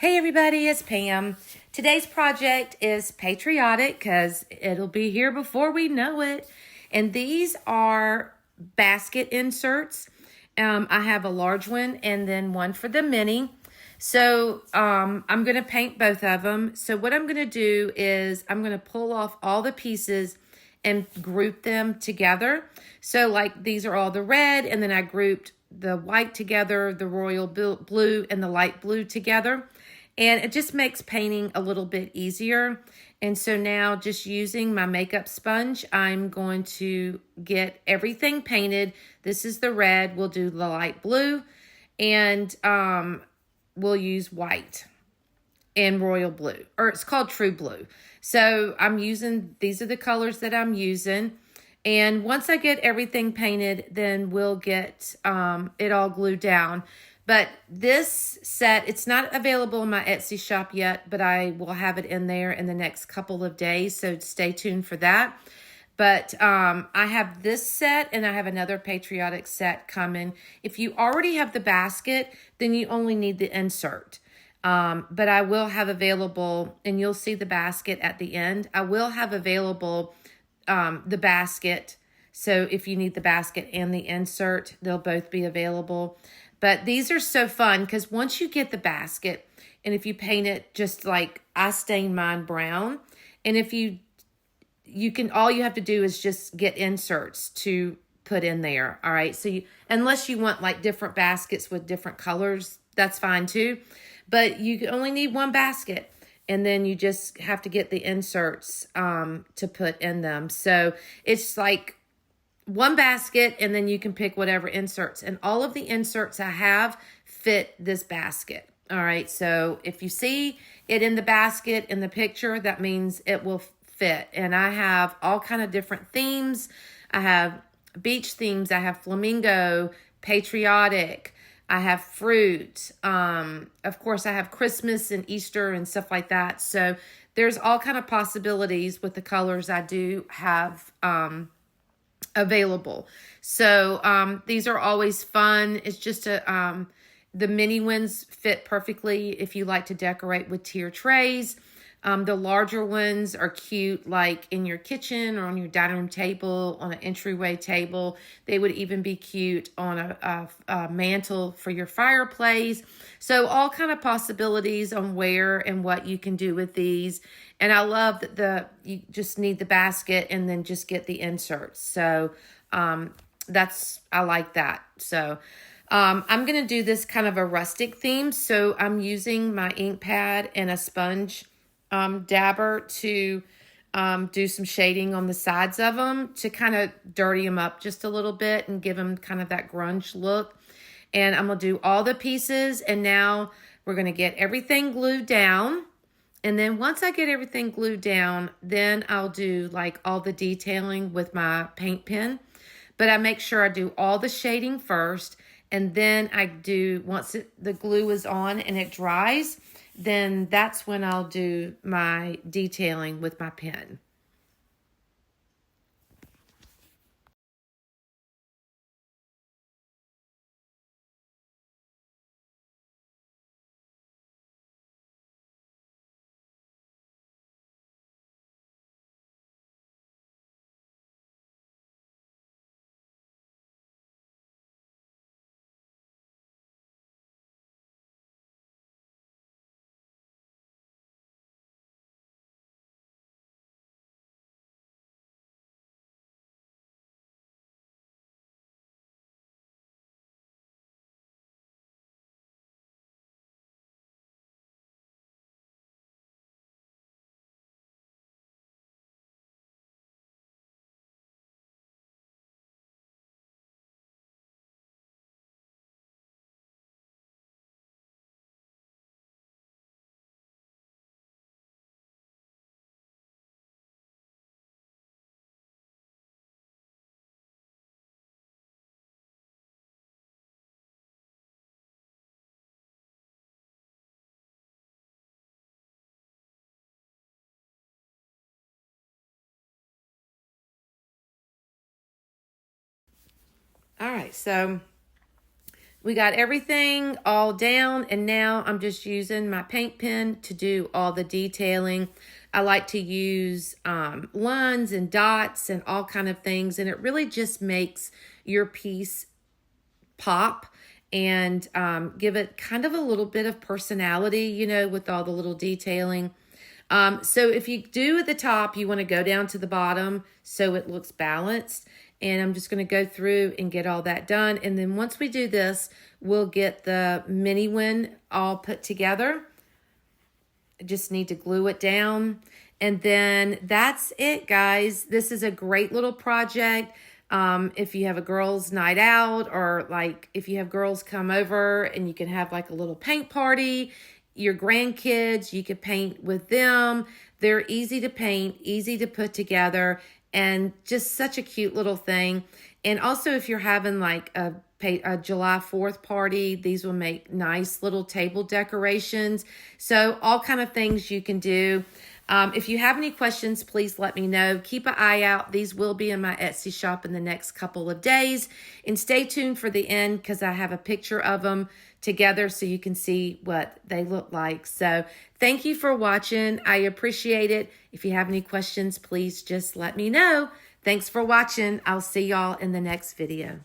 Hey everybody, it's Pam. Today's project is Patriotic because it'll be here before we know it. And these are basket inserts. I have a large one and then one for the mini. So I'm going to paint both of them. So what I'm going to do is I'm going to pull off all the pieces and group them together. So like these are all the red, and then I grouped the white together, the royal blue, and the light blue together. And it just makes painting a little bit easier. And so now just using my makeup sponge, I'm going to get everything painted. This is the red. We'll do the light blue, and we'll use white and royal blue, or it's called true blue. So these are the colors that I'm using. And once I get everything painted, then we'll get it all glued down. But this set, it's not available in my Etsy shop yet, but I will have it in there in the next couple of days. So stay tuned for that. But I have this set and I have another Patriotic set coming. If you already have the basket, then you only need the insert. But I will have available, and you'll see the basket at the end. I will have available the basket. So if you need the basket and the insert, they'll both be available. But these are so fun because once you get the basket, and if you paint it just like I stained mine brown, and if you can, all you have to do is just get inserts to put in there. All right. So unless you want like different baskets with different colors, that's fine too. But you only need one basket, and then you just have to get the inserts to put in them. So it's like one basket, and then you can pick whatever inserts. And all of the inserts I have fit this basket. All right. So if you see it in the basket in the picture, that means it will fit. And I have all kind of different themes. I have beach themes. I have flamingo, patriotic. I have fruit. Of course, I have Christmas and Easter and stuff like that. So there's all kind of possibilities with the colors I do have available. So these are always fun. It's just the mini ones fit perfectly if you like to decorate with tier trays. The larger ones are cute, like in your kitchen or on your dining room table, on an entryway table. They would even be cute on a mantle for your fireplace. So all kind of possibilities on where and what you can do with these. And I love that you just need the basket and then just get the inserts. So I like that. So I'm going to do this kind of a rustic theme. So I'm using my ink pad and a sponge dabber to do some shading on the sides of them to kind of dirty them up just a little bit and give them kind of that grunge look. And I'm going to do all the pieces, and now we're going to get everything glued down. And then once I get everything glued down, then I'll do like all the detailing with my paint pen. But I make sure I do all the shading first, and then once the glue is on and it dries, then that's when I'll do my detailing with my pen. All right, so We got everything all down, and now I'm just using my paint pen to do all the detailing. I like to use lines and dots and all kind of things, and it really just makes your piece pop and give it kind of a little bit of personality, you know, with all the little detailing. So if you do at the top, you want to go down to the bottom so it looks balanced. And I'm just going to go through and get all that done. And then once we do this, we'll get the mini one all put together. I just need to glue it down. And then that's it, guys. This is a great little project. If you have a girls' night out, or like if you have girls come over and you can have like a little paint party, your grandkids, you could paint with them. They're easy to paint, easy to put together, and just such a cute little thing. And also if you're having like a July 4th party, these will make nice little table decorations. So all kind of things you can do. If you have any questions, please let me know. Keep an eye out. These will be in my Etsy shop in the next couple of days. And stay tuned for the end because I have a picture of them together so you can see what they look like. So thank you for watching. I appreciate it. If you have any questions, please just let me know. Thanks for watching. I'll see y'all in the next video.